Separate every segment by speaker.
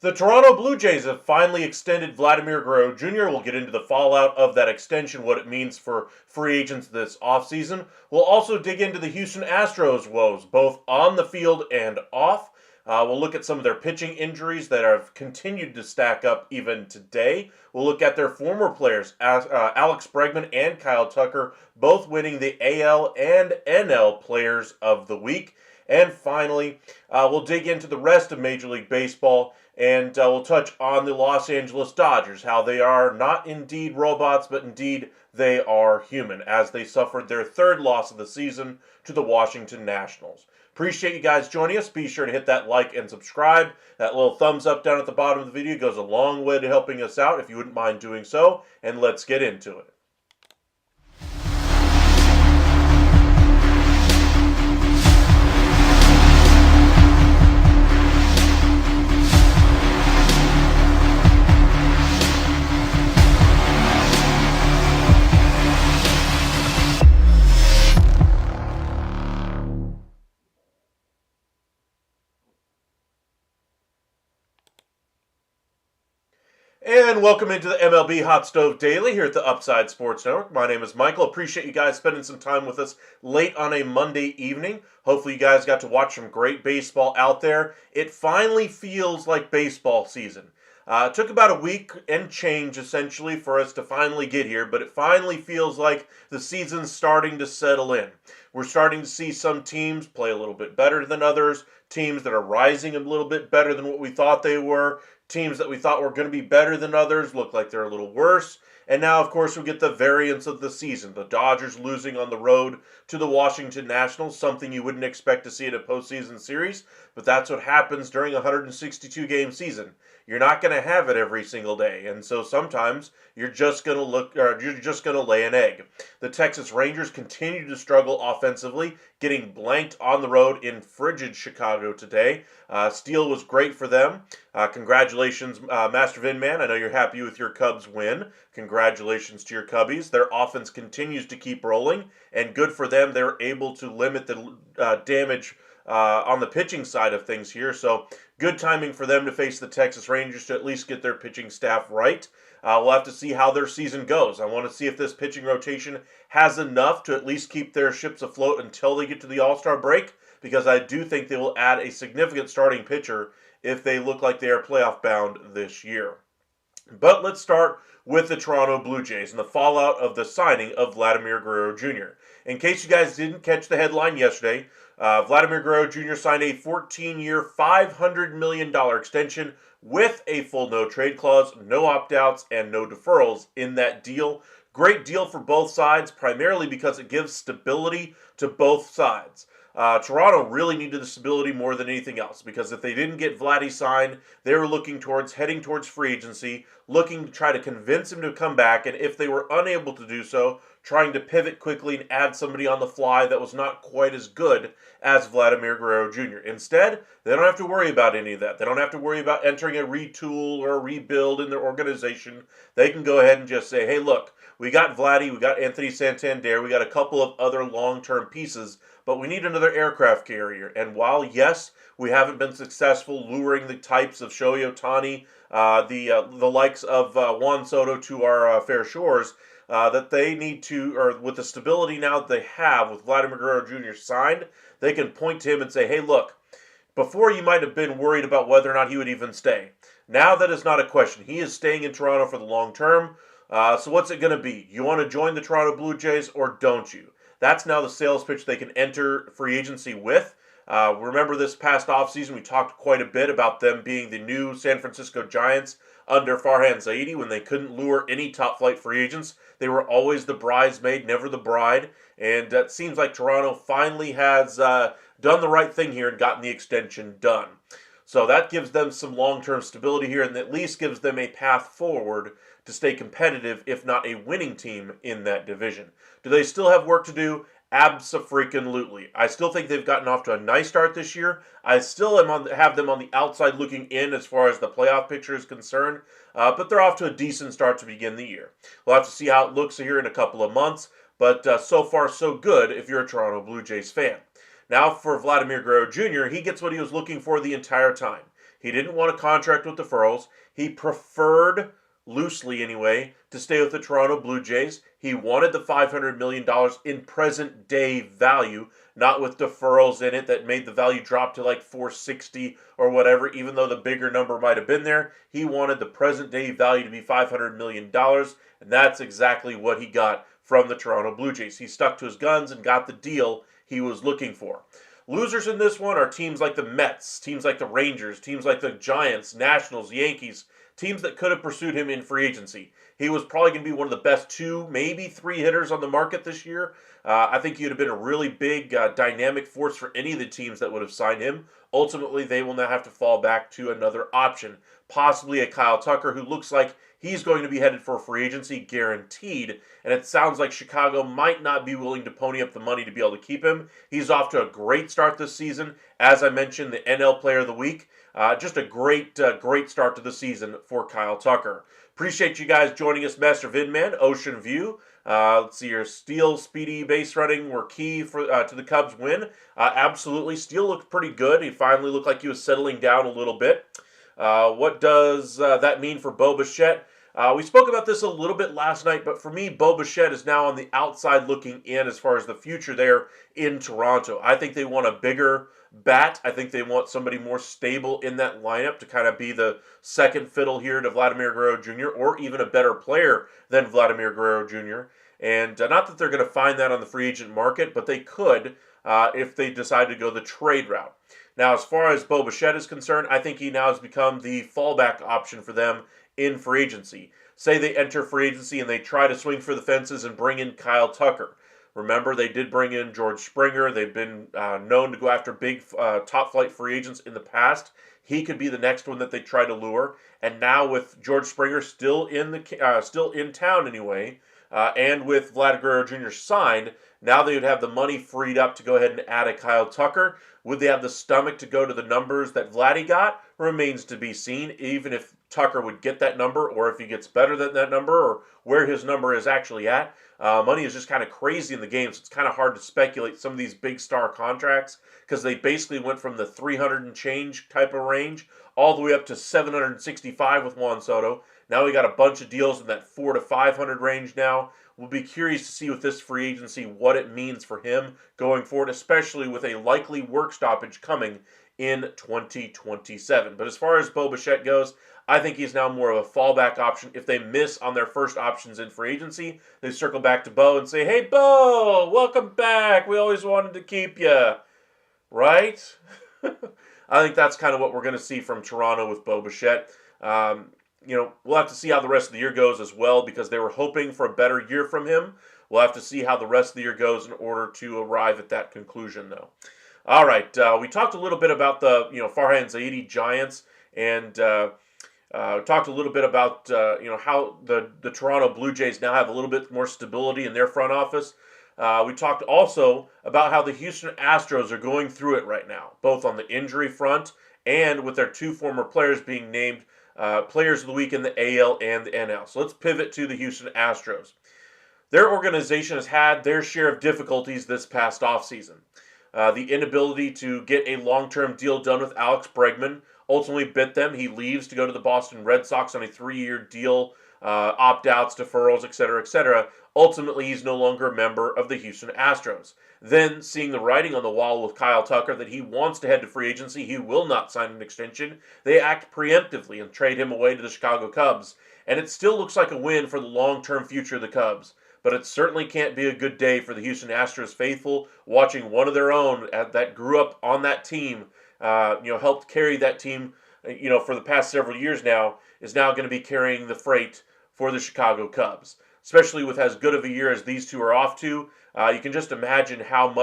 Speaker 1: The Toronto Blue Jays have finally extended Vladimir Guerrero Jr. We'll get into the fallout of that extension, what it means for free agents this offseason. We'll also dig into the Houston Astros woes, both on the field and off. We'll look at some of their pitching injuries that have continued to stack up even today. We'll look at their former players, Alex Bregman and Kyle Tucker, both winning the AL and NL Players of the Week. And finally, we'll dig into the rest of Major League Baseball, and we'll touch on the Los Angeles Dodgers, how they are not indeed robots, but indeed they are human, as they suffered their third loss of the season to the Washington Nationals. Appreciate you guys joining us. Be sure to hit that like and subscribe. That little thumbs up down at the bottom of the video goes a long way to helping us out, if you wouldn't mind doing so. And let's get into it. And welcome into the MLB Hot Stove Daily here at the Upside Sports Network. My name is Michael. Appreciate you guys spending some time with us late on a Monday evening. Hopefully you guys got to watch some great baseball out there. It finally feels like baseball season. It took about a week and change, essentially, for us to finally get here, but it finally feels like the season's starting to settle in. We're starting to see some teams play a little bit better than others, teams that are rising a little bit better than what we thought they were, teams that we thought were going to be better than others look like they're a little worse. And now, of course, we get the variance of the season. The Dodgers losing on the road to the Washington Nationals, something you wouldn't expect to see in a postseason series, but that's what happens during a 162-game season. You're not going to have it every single day, and so sometimes you're just going to lay an egg. The Texas Rangers continue to struggle offensively, getting blanked on the road in frigid Chicago today. Steele was great for them. Congratulations, Master Vinman. I know you're happy with your Cubs win. Congratulations to your Cubbies. Their offense continues to keep rolling, and good for them. They're able to limit the damage on the pitching side of things here. So good timing for them to face the Texas Rangers to at least get their pitching staff right. We'll have to see how their season goes. I want to see if this pitching rotation has enough to at least keep their ships afloat until they get to the All-Star break. because I do think they will add a significant starting pitcher if they look like they are playoff bound this year. But let's start with the Toronto Blue Jays and the fallout of the signing of Vladimir Guerrero Jr. In case you guys didn't catch the headline yesterday, Vladimir Guerrero Jr. signed a 14-year, $500 million extension with a full no-trade clause, no opt-outs, and no deferrals in that deal. Great deal for both sides, primarily because it gives stability to both sides. Toronto really needed the stability more than anything else, because if they didn't get Vladdy signed, they were heading towards free agency, looking to try to convince him to come back, and if they were unable to do so, trying to pivot quickly and add somebody on the fly that was not quite as good as Vladimir Guerrero Jr. Instead, they don't have to worry about any of that. They don't have to worry about entering a retool or a rebuild in their organization. They can go ahead and just say, hey, look, we got Vladdy, we got Anthony Santander, we got a couple of other long-term pieces, but we need another aircraft carrier. And while, yes, we haven't been successful luring the types of Shohei Ohtani, the likes of Juan Soto to our fair shores, that they need to, or with the stability now that they have with Vladimir Guerrero Jr. signed, they can point to him and say, hey, look, before you might have been worried about whether or not he would even stay. Now that is not a question. He is staying in Toronto for the long term. So what's it going to be? You want to join the Toronto Blue Jays or don't you? That's now the sales pitch they can enter free agency with. Remember this past offseason, we talked quite a bit about them being the new San Francisco Giants under Farhan Zaidi when they couldn't lure any top-flight free agents. They were always the bridesmaid, never the bride. And it seems like Toronto finally has done the right thing here and gotten the extension done. So that gives them some long-term stability here and at least gives them a path forward to stay competitive, if not a winning team in that division. Do they still have work to do? Abso-freaking-lutely. I still think they've gotten off to a nice start this year. I still have them on the outside looking in as far as the playoff picture is concerned, but they're off to a decent start to begin the year. We'll have to see how it looks here in a couple of months, but so far so good if you're a Toronto Blue Jays fan. Now for Vladimir Guerrero Jr., he gets what he was looking for the entire time. He didn't want a contract with deferrals. He preferred, loosely anyway, to stay with the Toronto Blue Jays. He wanted the $500 million in present day value, not with deferrals in it that made the value drop to like $460 or whatever, even though the bigger number might have been there. He wanted the present day value to be $500 million, and that's exactly what he got from the Toronto Blue Jays. He stuck to his guns and got the deal he was looking for. Losers in this one are teams like the Mets, teams like the Rangers, teams like the Giants, Nationals, Yankees, teams that could have pursued him in free agency. He was probably going to be one of the best 2, maybe 3 hitters on the market this year. I think he would have been a really big dynamic force for any of the teams that would have signed him. Ultimately, they will now have to fall back to another option, possibly a Kyle Tucker, who looks like he's going to be headed for free agency guaranteed, and it sounds like Chicago might not be willing to pony up the money to be able to keep him. He's off to a great start this season. As I mentioned, the NL Player of the Week. Just a great start to the season for Kyle Tucker. Appreciate you guys joining us, Master Vidman, Ocean View. Let's see here. Steele, Speedy, base running were key for to the Cubs' win. Absolutely. Steele looked pretty good. He finally looked like he was settling down a little bit. What does that mean for Bo Bichette? We spoke about this a little bit last night, but for me, Bo Bichette is now on the outside looking in as far as the future there in Toronto. I think they want a bigger bat. I think they want somebody more stable in that lineup to kind of be the second fiddle here to Vladimir Guerrero Jr. or even a better player than Vladimir Guerrero Jr. And not that they're going to find that on the free agent market, but they could if they decide to go the trade route. Now, as far as Bo Bichette is concerned, I think he now has become the fallback option for them in free agency. Say they enter free agency and they try to swing for the fences and bring in Kyle Tucker. Remember, they did bring in George Springer. They've been known to go after big top-flight free agents in the past. He could be the next one that they try to lure. And now with George Springer still in town anyway, and with Vlad Guerrero Jr. signed, now they would have the money freed up to go ahead and add a Kyle Tucker. Would they have the stomach to go to the numbers that Vladdy got? Remains to be seen, even if Tucker would get that number or if he gets better than that number or where his number is actually at. Money is just kind of crazy in the game, so it's kind of hard to speculate some of these big star contracts because they basically went from the 300 and change type of range all the way up to 765 with Juan Soto. Now we got a bunch of deals in that 400 to 500 range now We'll be curious to see with this free agency what it means for him going forward, especially with a likely work stoppage coming in 2027. But as far as Bo Bichette goes, I think he's now more of a fallback option. If they miss on their first options in free agency, they circle back to Bo and say, "Hey, Bo, welcome back. We always wanted to keep you." Right? I think that's kind of what we're going to see from Toronto with Bo Bichette. We'll have to see how the rest of the year goes as well because they were hoping for a better year from him. We'll have to see how the rest of the year goes in order to arrive at that conclusion, though. All right, we talked a little bit about the Farhan Zaidi Giants and talked a little bit about how the Toronto Blue Jays now have a little bit more stability in their front office. We talked also about how the Houston Astros are going through it right now, both on the injury front and with their two former players being named Players of the Week in the AL and the NL. So let's pivot to the Houston Astros. Their organization has had their share of difficulties this past offseason. The inability to get a long-term deal done with Alex Bregman ultimately bit them. He leaves to go to the Boston Red Sox on a 3-year deal, opt-outs, deferrals, etc., etc. Ultimately, he's no longer a member of the Houston Astros. Then, seeing the writing on the wall with Kyle Tucker that he wants to head to free agency, he will not sign an extension, they act preemptively and trade him away to the Chicago Cubs. And it still looks like a win for the long-term future of the Cubs. But it certainly can't be a good day for the Houston Astros faithful watching one of their own that grew up on that team, helped carry that team, for the past several years now, is now going to be carrying the freight for the Chicago Cubs. Especially with as good of a year as these two are off to, you can just imagine how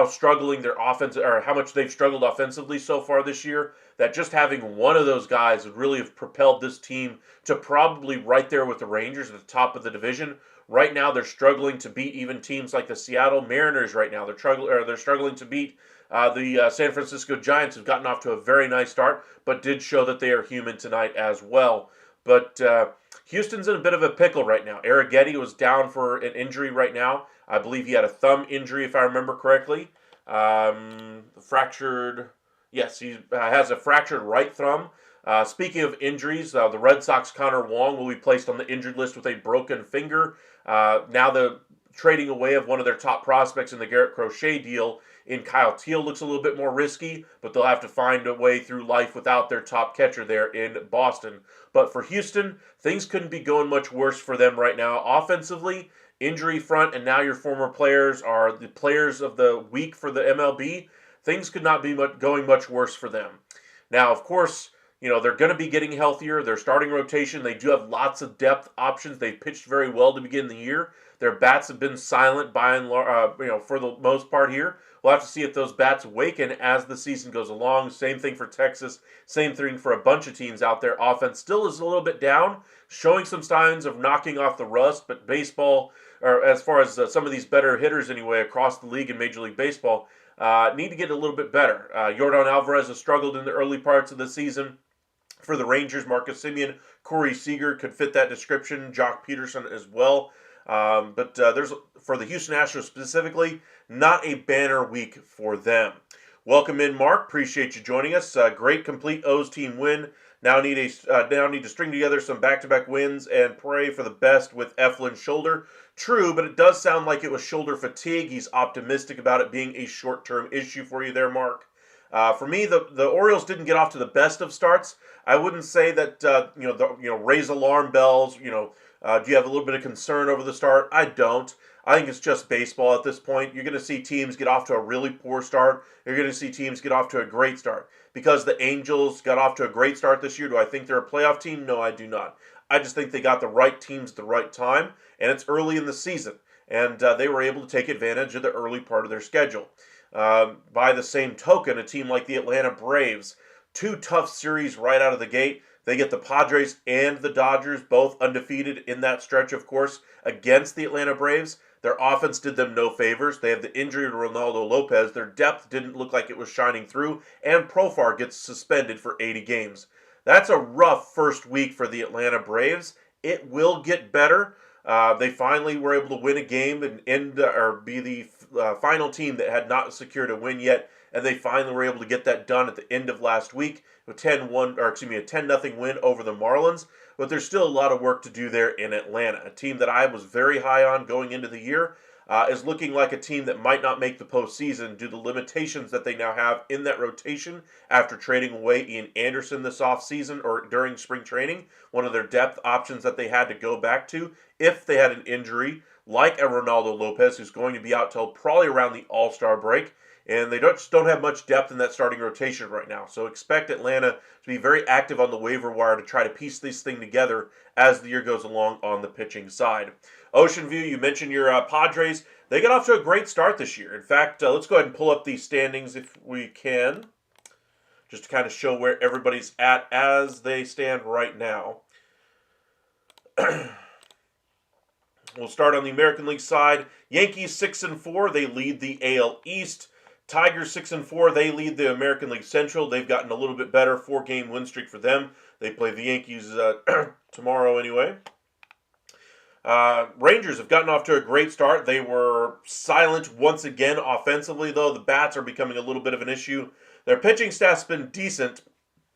Speaker 1: struggling their offense, or how much they've struggled offensively so far this year. That just having one of those guys would really have propelled this team to probably right there with the Rangers at the top of the division. Right now, they're struggling to beat even teams like the Seattle Mariners. Right now, they're struggling to beat the San Francisco Giants, who've gotten off to a very nice start, but did show that they are human tonight as well. But Houston's in a bit of a pickle right now. Arrighetti was down for an injury right now. I believe he had a thumb injury, if I remember correctly. Yes, he has a fractured right thumb. Speaking of injuries, the Red Sox Connor Wong will be placed on the injured list with a broken finger. Now the trading away of one of their top prospects in the Garrett Crochet deal in Kyle Teal looks a little bit more risky, but they'll have to find a way through life without their top catcher there in Boston. But for Houston, things couldn't be going much worse for them right now. Offensively, injury front, and now your former players are the players of the week for the MLB. Things could not be going much worse for them. Now, of course, they're going to be getting healthier. Their starting rotation, they do have lots of depth options. They've pitched very well to begin the year. Their bats have been silent by and large, for the most part here. We'll have to see if those bats awaken as the season goes along. Same thing for Texas. Same thing for a bunch of teams out there. Offense still is a little bit down, showing some signs of knocking off the rust. But baseball, or as far as some of these better hitters anyway across the league in Major League Baseball, need to get a little bit better. Yordan Alvarez has struggled in the early parts of the season. For the Rangers, Marcus Semien, Corey Seager could fit that description. Jock Peterson as well. But there's, for the Houston Astros specifically, not a banner week for them. Welcome in, Mark. Appreciate you joining us. Great complete O's team win. Now need to string together some back-to-back wins and pray for the best with Eflin's shoulder. True, but it does sound like it was shoulder fatigue. He's optimistic about it being a short-term issue for you there, Mark. For me, the Orioles didn't get off to the best of starts. I wouldn't say that raise alarm bells. Do you have a little bit of concern over the start? I don't. I think it's just baseball at this point. You're going to see teams get off to a really poor start. You're going to see teams get off to a great start. Because the Angels got off to a great start this year, do I think they're a playoff team? No, I do not. I just think they got the right teams at the right time, and it's early in the season. And they were able to take advantage of the early part of their schedule. By the same token, a team like the Atlanta Braves, 2 tough series right out of the gate. They get the Padres and the Dodgers both undefeated in that stretch, of course, against the Atlanta Braves. Their offense did them no favors. They have the injury to Ronaldo Lopez. Their depth didn't look like it was shining through, and Profar gets suspended for 80 games. That's a rough first week for the Atlanta Braves. It will get better. They finally were able to win a game and be the final team that had not secured a win yet and they finally were able to get that done at the end of last week with a 10-0 win over the Marlins. But there's still a lot of work to do there in Atlanta, a team that I was very high on going into the year. Is looking like a team that might not make the postseason due to the limitations that they now have in that rotation after trading away Ian Anderson this offseason or during spring training, one of their depth options that they had to go back to if they had an injury like a Ronaldo Lopez, who's going to be out till probably around the All-Star break. And they just don't have much depth in that starting rotation right now. So expect Atlanta to be very active on the waiver wire to try to piece this thing together as the year goes along on the pitching side. Ocean View, you mentioned your Padres. They got off to a great start this year. In fact, let's go ahead and pull up these standings if we can, just to kind of show where everybody's at as they stand right now. We'll start on the American League side. Yankees 6-4. They lead the AL East. Tigers 6-4. They lead the American League Central. They've gotten a little bit better. 4-game win streak for them. They play the Yankees tomorrow anyway. Rangers have gotten off to a great start. They were silent once again offensively, though. The bats are becoming a little bit of an issue. Their pitching staff's been decent,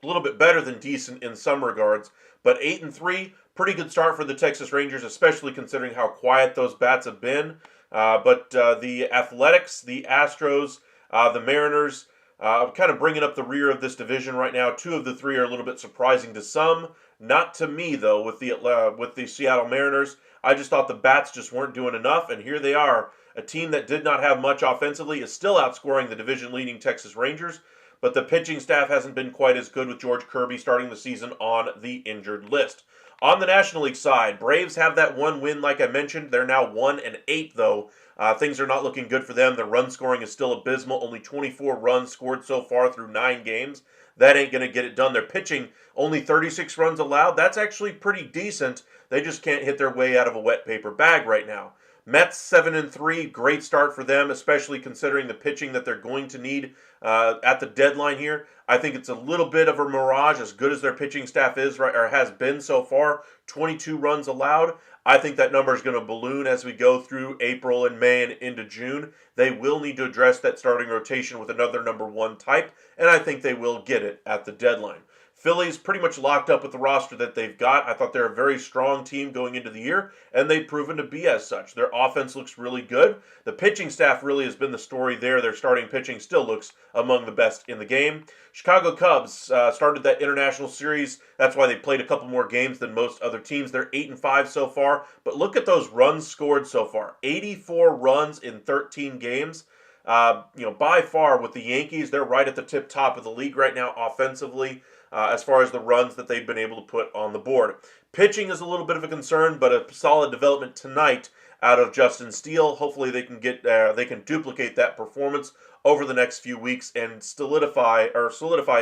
Speaker 1: a little bit better than decent in some regards, but 8-3, pretty good start for the Texas Rangers, especially considering how quiet those bats have been. But the Athletics, the Astros, the Mariners, kind of bringing up the rear of this division right now. 2 of the 3 are a little bit surprising to some. Not to me, though, with the Seattle Mariners. I just thought the bats just weren't doing enough, and here they are. A team that did not have much offensively is still outscoring the division-leading Texas Rangers, but the pitching staff hasn't been quite as good with George Kirby starting the season on the injured list. On the National League side, Braves have that one win, like I mentioned. They're now 1-8, though. Things are not looking good for them. Their run scoring is still abysmal. Only 24 runs scored so far through 9 games. That ain't going to get it done. Their pitching, only 36 runs allowed. That's actually pretty decent. They just can't hit their way out of a wet paper bag right now. Mets 7-3, great start for them, especially considering the pitching that they're going to need at the deadline here. I think it's a little bit of a mirage, as good as their pitching staff is or has been so far. 22 runs allowed. I think that number is going to balloon as we go through April and May and into June. They will need to address that starting rotation with another number 1 type, and I think they will get it at the deadline. Phillies pretty much locked up with the roster that they've got. I thought they're a very strong team going into the year, and they've proven to be as such. Their offense looks really good. The pitching staff really has been the story there. Their starting pitching still looks among the best in the game. Chicago Cubs started that international series. That's why they played a couple more games than most other teams. They're 8-5 so far, but look at those runs scored so far. 84 runs in 13 games. By far with the Yankees, they're right at the top of the league right now offensively. As far as the runs that they've been able to put on the board. Pitching is a little bit of a concern, but a solid development tonight out of Justin Steele. Hopefully they can duplicate that performance over the next few weeks and solidify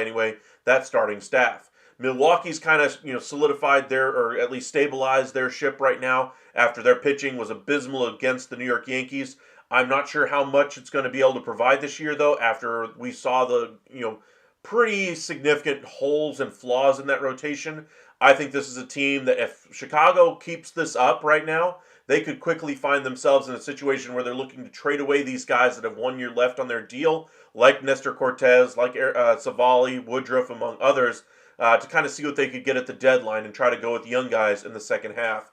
Speaker 1: anyway that starting staff. Milwaukee's kind of solidified or at least stabilized their ship right now after their pitching was abysmal against the New York Yankees. I'm not sure how much it's going to be able to provide this year, though, after we saw the pretty significant holes and flaws in that rotation. I think this is a team that if Chicago keeps this up right now, they could quickly find themselves in a situation where they're looking to trade away these guys that have 1 year left on their deal, like Nestor Cortez, like Savali, Woodruff, among others, to kind of see what they could get at the deadline and try to go with young guys in the second half.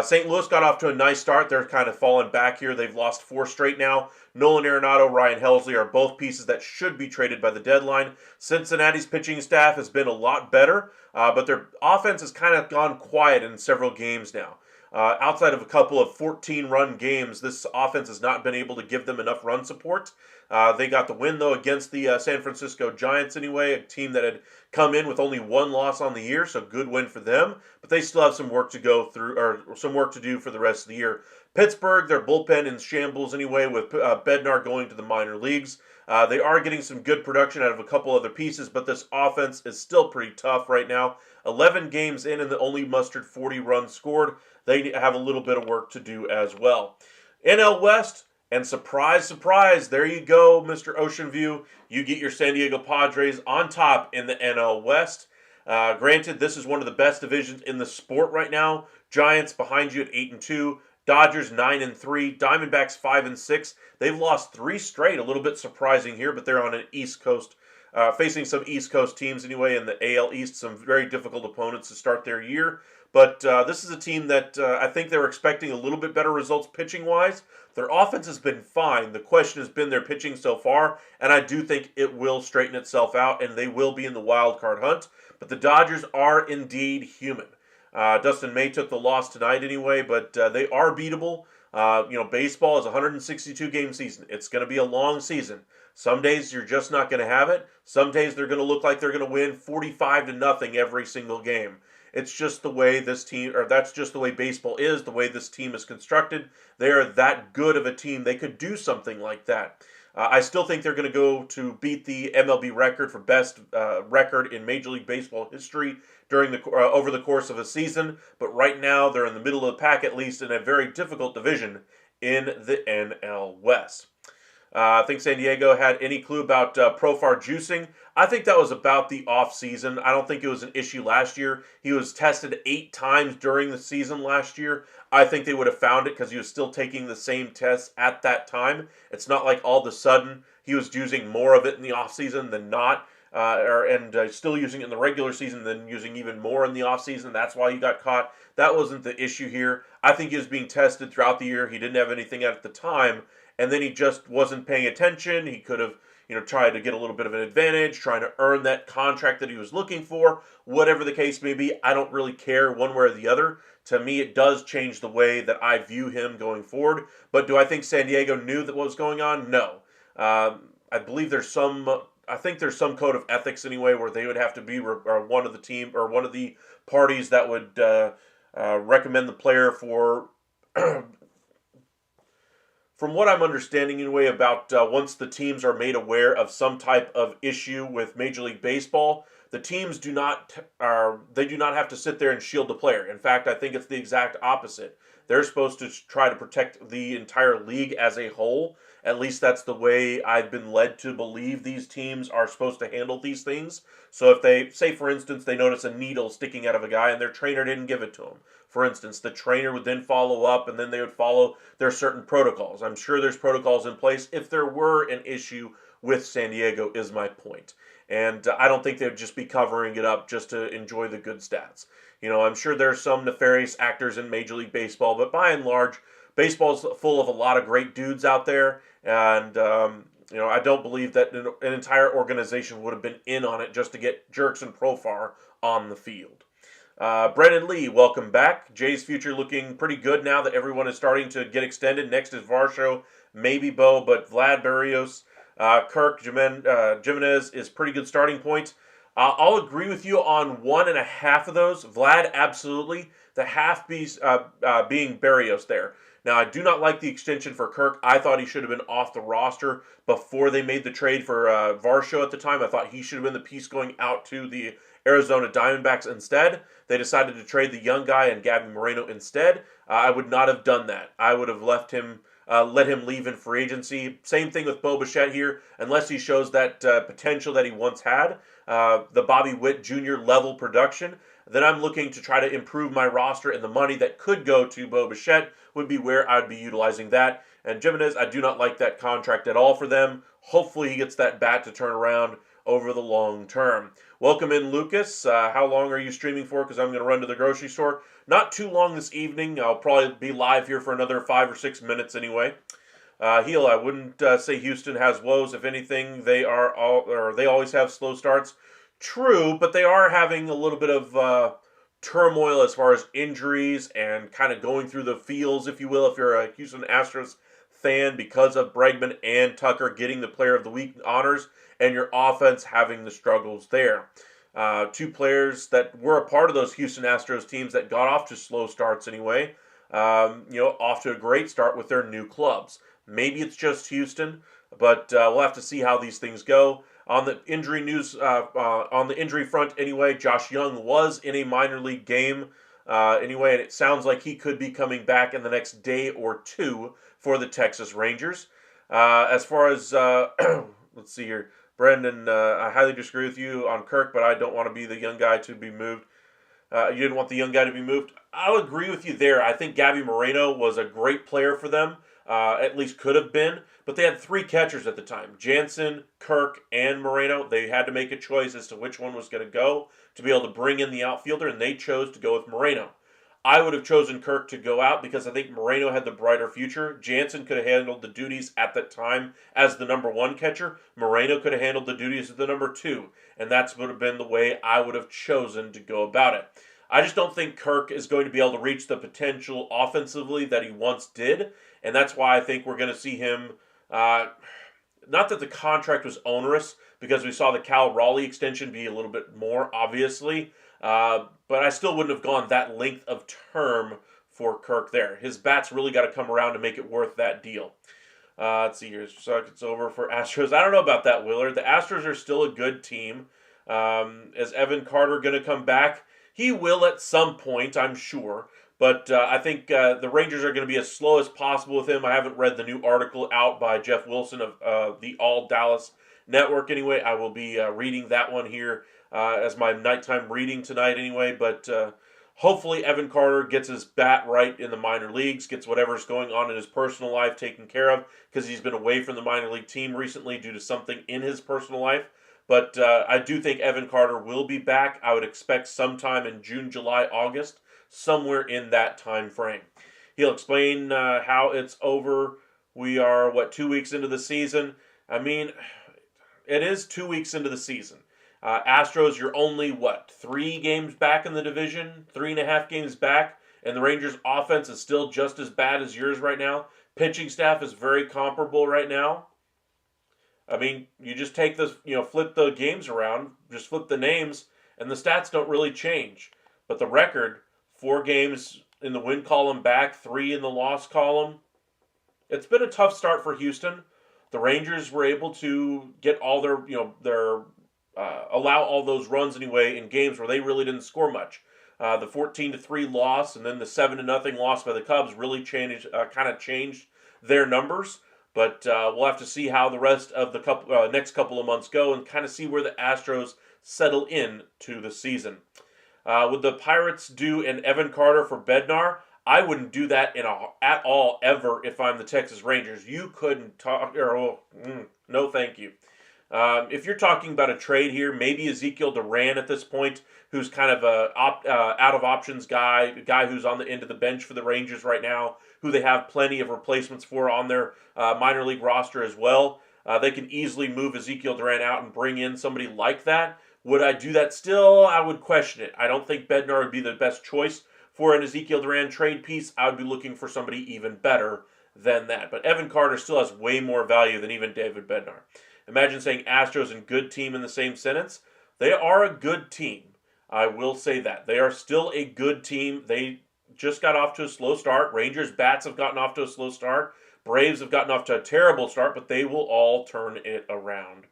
Speaker 1: St. Louis got off to a nice start. They're kind of falling back here. They've lost 4 straight now. Nolan Arenado, Ryan Helsley are both pieces that should be traded by the deadline. Cincinnati's pitching staff has been a lot better, but their offense has kind of gone quiet in several games now. Outside of a couple of 14-run games, this offense has not been able to give them enough run support. They got the win, though, against the San Francisco Giants anyway, a team that had come in with only 1 loss on the year, so good win for them. But they still have some work to go through, or some work to do for the rest of the year. Pittsburgh, their bullpen in shambles anyway, with Bednar going to the minor leagues. They are getting some good production out of a couple other pieces, but this offense is still pretty tough right now. 11 games in and they only mustered 40 runs scored. They have a little bit of work to do as well. NL West, and surprise, surprise, there you go, Mr. Ocean View. You get your San Diego Padres on top in the NL West. Granted, this is one of the best divisions in the sport right now. Giants behind you at 8-2. Dodgers 9-3, Diamondbacks 5-6. They've lost 3 straight, a little bit surprising here, but they're on an East Coast, facing some East Coast teams anyway in the AL East. Some very difficult opponents to start their year. But this is a team that I think they were expecting a little bit better results pitching wise. Their offense has been fine. The question has been their pitching so far, and I do think it will straighten itself out, and they will be in the wild card hunt. But the Dodgers are indeed human. Dustin May took the loss tonight anyway, but they are beatable. Baseball is a 162 game season. It's going to be a long season. Some days you're just not going to have it. Some days they're going to look like they're going to win 45-0 every single game. It's just the way this team, or that's just the way baseball is, the way this team is constructed. They are that good of a team. They could do something like that. I still think they're going to go to beat the MLB record for best record in Major League Baseball history during the over the course of a season. But right now, they're in the middle of the pack, at least in a very difficult division in the NL West. I think San Diego had any clue about Profar juicing. I think that was about the off season. I don't think it was an issue last year. He was tested 8 times during the season last year. I think they would have found it because he was still taking the same tests at that time. It's not like all of a sudden he was using more of it in the off season than not, and still using it in the regular season than using even more in the off season. That's why he got caught. That wasn't the issue here. I think he was being tested throughout the year. He didn't have anything at the time, and then he just wasn't paying attention. He could have tried to get a little bit of an advantage, trying to earn that contract that he was looking for. Whatever the case may be, I don't really care one way or the other. To me, it does change the way that I view him going forward. But do I think San Diego knew that what was going on? No. I believe there's some. I think there's some code of ethics anyway, where they would have to be one of the team or one of the parties that would recommend the player for. From what I'm understanding anyway about once the teams are made aware of some type of issue with Major League Baseball, the teams do not have to sit there and shield the player. In fact, I think it's the exact opposite. They're supposed to try to protect the entire league as a whole. At least that's the way I've been led to believe these teams are supposed to handle these things. So if they, say for instance, they notice a needle sticking out of a guy and their trainer didn't give it to him. For instance, the trainer would then follow up and then they would follow their certain protocols. I'm sure there's protocols in place if there were an issue with San Diego, is my point. And I don't think they'd just be covering it up just to enjoy the good stats. I'm sure there's some nefarious actors in Major League Baseball, but by and large, baseball's full of a lot of great dudes out there. And, I don't believe that an entire organization would have been in on it just to get Jerks and Profar on the field. Brennan Lee, welcome back. Jay's future looking pretty good now that everyone is starting to get extended. Next is Varsho, maybe Bo, but Vlad Barrios, Kirk Jimenez is pretty good starting points. I'll agree with you on 1.5 of those. Vlad, absolutely. The half being Barrios there. Now, I do not like the extension for Kirk. I thought he should have been off the roster before they made the trade for Varsho at the time. I thought he should have been the piece going out to the Arizona Diamondbacks instead. They decided to trade the young guy and Gabby Moreno instead. I would not have done that. I would have let him leave in free agency. Same thing with Bo Bichette here. Unless he shows that potential that he once had, the Bobby Witt Jr. level production, then I'm looking to try to improve my roster, and the money that could go to Bo Bichette would be where I'd be utilizing that. And Jimenez, I do not like that contract at all for them. Hopefully he gets that bat to turn around over the long term. Welcome in, Lucas. How long are you streaming for? Because I'm going to run to the grocery store. Not too long this evening. I'll probably be live here for another 5 or 6 minutes anyway. Heel, I wouldn't say Houston has woes. If anything, they always have slow starts. True, but they are having a little bit of turmoil as far as injuries and kind of going through the fields, if you will, if you're a Houston Astros fan, because of Bregman and Tucker getting the Player of the Week honors and your offense having the struggles there. 2 players that were a part of those Houston Astros teams that got off to slow starts anyway, off to a great start with their new clubs. Maybe it's just Houston, but we'll have to see how these things go. On the injury news, on the injury front anyway, Josh Young was in a minor league game anyway, and it sounds like he could be coming back in the next day or 2 for the Texas Rangers. As far as, let's see here, Brendan, I highly disagree with you on Kirk, but I don't want to be the young guy to be moved. You didn't want the young guy to be moved. I'll agree with you there. I think Gabby Moreno was a great player for them, at least could have been. But they had three catchers at the time: Jansen, Kirk, and Moreno. They had to make a choice as to which one was going to go to be able to bring in the outfielder, and they chose to go with Moreno. I would have chosen Kirk to go out because I think Moreno had the brighter future. Jansen could have handled the duties at that time as the number one catcher. Moreno could have handled the duties as the number two. And that would have been the way I would have chosen to go about it. I just don't think Kirk is going to be able to reach the potential offensively that he once did. And that's why I think we're going to see him. Not that the contract was onerous, because we saw the Cal Raleigh extension be a little bit more, obviously. But I still wouldn't have gone that length of term for Kirk there. His bat's really got to come around to make it worth that deal. Let's see here. So it's over for Astros. I don't know about that, Willard. The Astros are still a good team. Is Evan Carter going to come back? He will at some point, I'm sure. But I think the Rangers are going to be as slow as possible with him. I haven't read the new article out by Jeff Wilson of the All Dallas Network anyway. I will be reading that one here as my nighttime reading tonight anyway. But hopefully Evan Carter gets his bat right in the minor leagues, gets whatever's going on in his personal life taken care of, because he's been away from the minor league team recently due to something in his personal life. But I do think Evan Carter will be back. I would expect sometime in June, July, August, somewhere in that time frame. He'll explain how it's over. We are, 2 weeks into the season? I mean, it is 2 weeks into the season. Astros, you're only, 3 games back in the division? 3.5 games back? And the Rangers' offense is still just as bad as yours right now. Pitching staff is very comparable right now. I mean, you just take this, flip the games around, just flip the names, and the stats don't really change. But the record, 4 games in the win column back, 3 in the loss column. It's been a tough start for Houston. The Rangers were able to get all their, allow all those runs anyway in games where they really didn't score much. The 14-3 loss and then the 7-0 loss by the Cubs really changed their numbers. But we'll have to see how the rest of the next couple of months go and kind of see where the Astros settle in to the season. Would the Pirates do an Evan Carter for Bednar? I wouldn't do that at all ever if I'm the Texas Rangers. You couldn't talk. No, thank you. If you're talking about a trade here, maybe Ezekiel Duran at this point, who's kind of a out of options guy, a guy who's on the end of the bench for the Rangers right now, who they have plenty of replacements for on their minor league roster as well. They can easily move Ezekiel Duran out and bring in somebody like that. Would I do that still? I would question it. I don't think Bednar would be the best choice for an Ezekiel Duran trade piece. I would be looking for somebody even better than that. But Evan Carter still has way more value than even David Bednar. Imagine saying Astros and good team in the same sentence. They are a good team. I will say that. They are still a good team. They just got off to a slow start. Rangers bats have gotten off to a slow start. Braves have gotten off to a terrible start, but they will all turn it around.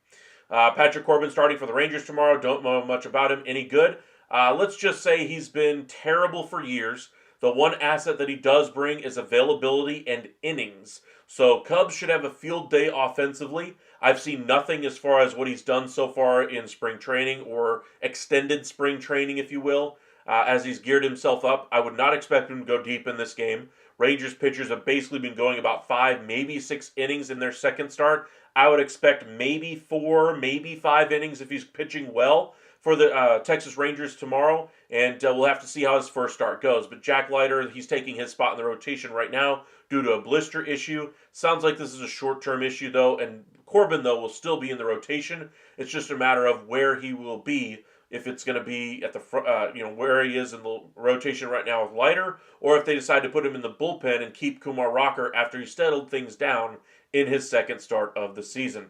Speaker 1: Patrick Corbin starting for the Rangers tomorrow. Don't know much about him. Any good? Let's just say he's been terrible for years. The one asset that he does bring is availability and innings. So Cubs should have a field day offensively. I've seen nothing as far as what he's done so far in spring training or extended spring training, if you will, as he's geared himself up. I would not expect him to go deep in this game. Rangers pitchers have basically been going about 5, maybe 6 innings in their second start. I would expect maybe 4, maybe 5 innings if he's pitching well for the Texas Rangers tomorrow, and we'll have to see how his first start goes. But Jack Leiter, he's taking his spot in the rotation right now due to a blister issue. Sounds like this is a short-term issue, though, and Corbin, though, will still be in the rotation. It's just a matter of where he will be, if it's going to be at the where he is in the rotation right now with Leiter, or if they decide to put him in the bullpen and keep Kumar Rocker after he settled things down in his second start of the season.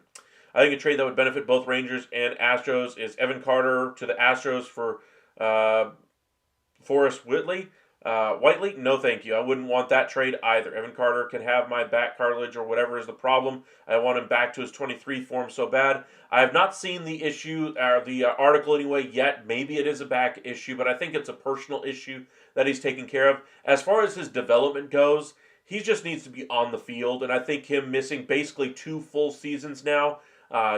Speaker 1: I think a trade that would benefit both Rangers and Astros is Evan Carter to the Astros for Forrest Whitley. Whiteley, no thank you. I wouldn't want that trade either. Evan Carter can have my back cartilage or whatever is the problem. I want him back to his 23 form so bad. I have not seen the issue, or the article anyway, yet. Maybe it is a back issue, but I think it's a personal issue that he's taken care of. As far as his development goes, he just needs to be on the field, and I think him missing basically 2 full seasons now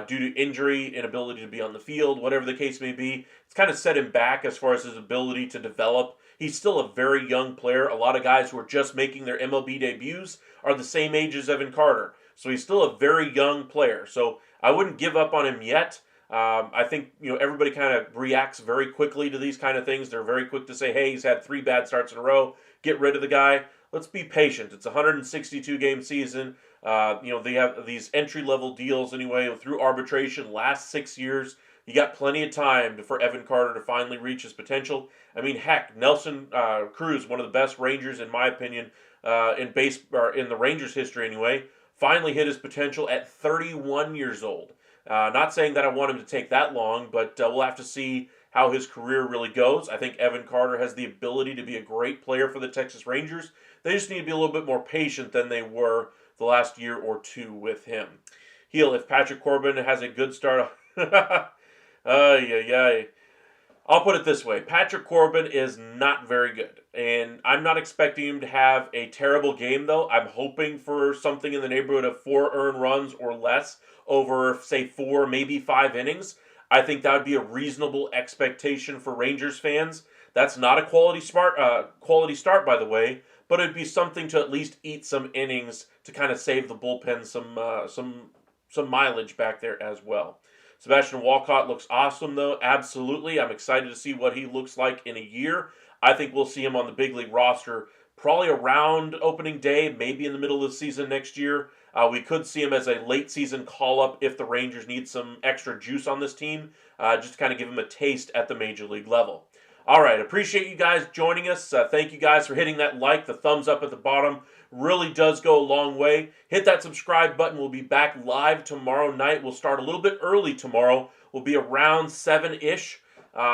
Speaker 1: due to injury, inability to be on the field, whatever the case may be. It's kind of set him back as far as his ability to develop. He's still a very young player. A lot of guys who are just making their MLB debuts are the same age as Evan Carter. So he's still a very young player. So I wouldn't give up on him yet. I think everybody kind of reacts very quickly to these kind of things. They're very quick to say, "Hey, he's had 3 bad starts in a row. Get rid of the guy." Let's be patient. It's a 162 game season. They have these entry level deals anyway through arbitration. Last 6 years, you got plenty of time for Evan Carter to finally reach his potential. I mean, heck, Nelson Cruz, one of the best Rangers in my opinion in the Rangers history anyway, finally hit his potential at 31 years old. Not saying that I want him to take that long, but we'll have to see how his career really goes. I think Evan Carter has the ability to be a great player for the Texas Rangers. They just need to be a little bit more patient than they were the last year or two with him. If Patrick Corbin has a good start, I'll put it this way. Patrick Corbin is not very good. And I'm not expecting him to have a terrible game, though. I'm hoping for something in the neighborhood of 4 earned runs or less over, say, 4, maybe 5 innings. I think that would be a reasonable expectation for Rangers fans. That's not a quality start, by the way, but it'd be something to at least eat some innings to kind of save the bullpen some mileage back there as well. Sebastian Walcott looks awesome, though. Absolutely. I'm excited to see what he looks like in a year. I think we'll see him on the big league roster probably around opening day, maybe in the middle of the season next year. We could see him as a late season call-up if the Rangers need some extra juice on this team, just to kind of give him a taste at the major league level. All right, appreciate you guys joining us. Thank you guys for hitting that like. The thumbs up at the bottom really does go a long way. Hit that subscribe button. We'll be back live tomorrow night. We'll start a little bit early tomorrow. We'll be around 7-ish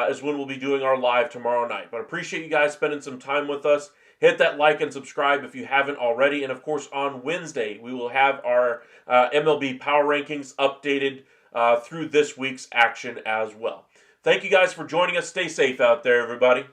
Speaker 1: is when we'll be doing our live tomorrow night. But appreciate you guys spending some time with us. Hit that like and subscribe if you haven't already. And, of course, on Wednesday, we will have our MLB Power Rankings updated through this week's action as well. Thank you guys for joining us. Stay safe out there, everybody.